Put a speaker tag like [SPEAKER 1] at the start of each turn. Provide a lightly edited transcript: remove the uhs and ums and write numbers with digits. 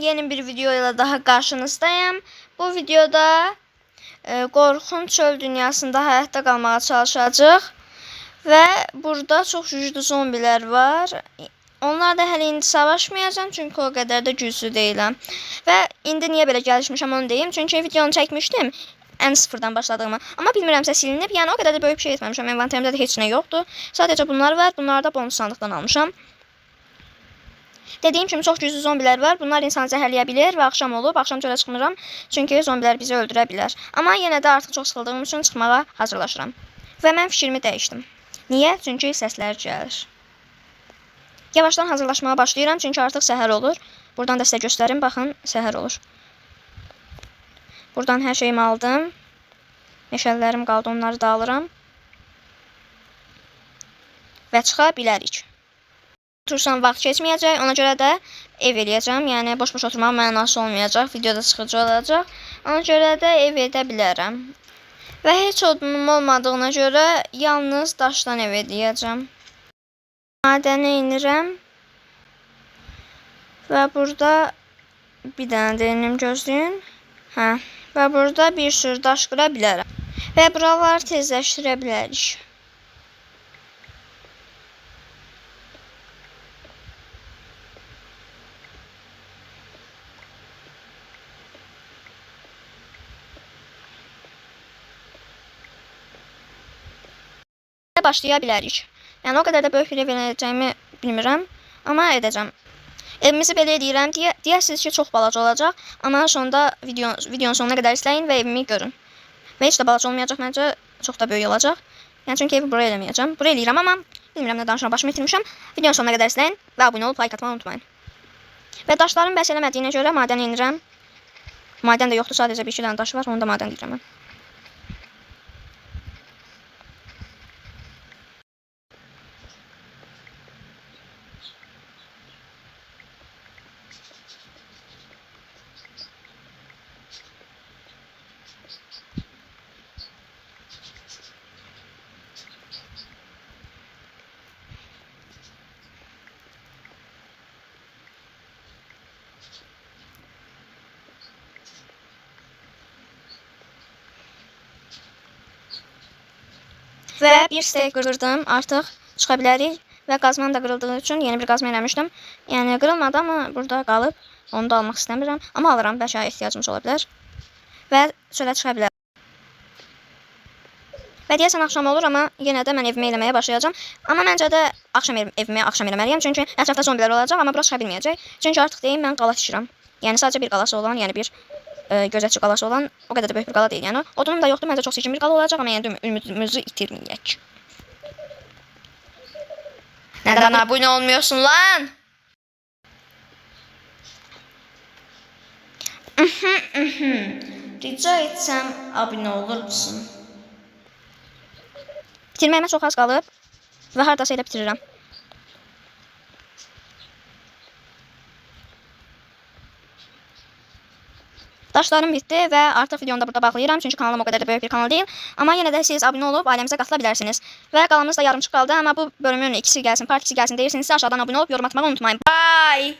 [SPEAKER 1] Yeni bir videoyla daha karşınızdayım. Bu videoda qorxunc çöl dünyasında hayatta kalmaya çalışacağıq. Və burada çox güclü zombiler var. Onlar da hələ indi savaşmayacağım çünkü o kadar da güclü deyiləm. Və indi niyə belə gəlişmişəm onu deyim. Çünkü videonu çəkmişdim ən sıfırdan başladığımı. Amma bilmirəmsə silinib. Yəni o kadar da böyük bir şey etməmişəm. Envanterimdə də heç nə yoxdur. Sadəcə bunlar var. Bunları da bonus sandıqdan almışam. Dediğim kimi çox güclü zombiler var. Bunlar insanı zəhərləyə bilər və axşam olub. Axşam çölə çıxmıram. Çünki zombiler bizi öldürə bilər. Amma yenə də artıq çox sıxıldığım üçün çıxmağa hazırlaşıram. Və mən fikrimi dəyişdim. Niyə? Çünki səslər gəlir. Yavaşdan hazırlaşmağa başlayıram çünki artıq səhər olur. Buradan da sizə göstərim. Baxın, səhər olur. Buradan hər şeyimi aldım. Meşəllərim qaldı, onları da alıram. Və çıxa bilərik. Otursam vaxt keçməyəcək, ona görə də ev eləyəcəm. Yəni boş-boş oturmaq mənası olmayacaq, videoda sıxıcı olacaq. Ona görə də ev edə bilərəm. Və heç odunum olmadığına görə yalnız daşdan ev eləyəcəm. Madənə inirəm. Və burada bir dənə deyinim gözləyin. Və burada bir sürü daş qıra bilərəm. Və buraları tezləşdirə bilərik. Başlaya bilərik. Yəni o qədər də böyük bir ev edəcəyimi bilmirəm, amma edəcəm. Evimizi belə edirəm. Deyərsiniz ki, çox balaca olacaq, amma sonunda videonun sonuna qədər izləyin və evimi görün. Və heç də balaca olmayacaq, məncə çox da böyük olacaq. Yəni çünki evi buraya eləməyəcəm. Buraya eləyirəm, amma bilmirəm nə danışıram, başımı itirmişəm. Videonun sonuna qədər izləyin və abunə olub like atmağı unutmayın. Və daşların bəs eləmədiyinə görə madən inirəm. Madən də yoxdur, sadəcə bir iki dənə daş var, onu da madən deyirəm mən. Və bir steak qırdım, artıq çıxa bilərik. Və qazmam da qırıldığı üçün yeni bir qazma eləmişdim. Yəni qırılmadı, amma burada qalıb. Onu da almaq istəmirəm. Amma alıram, bəlkə ehtiyacımız ola bilər. Və çölə çıxa bilərəm. Və deyəsən axşam olur, amma yenə də mən evimi eləməyə başlayacağım. Amma məncə də evimi axşam eləməliyəm. Çünki ətrafda zombiler olacaq, amma bura çıxa bilməyəcək. Çünki artıq deyim, mən qala tikirəm. Yəni sadəcə bir qalası olan, yəni bir gözətçi qalası olan, o qədər də böyük bir qala deyil. Yəni odunum da yoxdur, məncə çox çirkin bir qala olacaq, amma yəni ümidimizi itirməyək. Nədən abunə olmuyorsun lan? Rica etsəm abunə olur musun? Bitirməyimə çox az qalıb və hardasa elə bitirirəm. Daşlarım bitdi və artıq videonu da burada bağlayıram. Çünki kanalım o qədər də böyük bir kanal deyil. Amma yenə də siz abunə olub ailəmizə qatıla bilərsiniz. Və qalanımız da yarımçıq qaldı. Amma bu bölümün ikisi gəlsin, part 2 gəlsin deyirsinizsə aşağıdan abunə olub yorum atmağı unutmayın. Bye!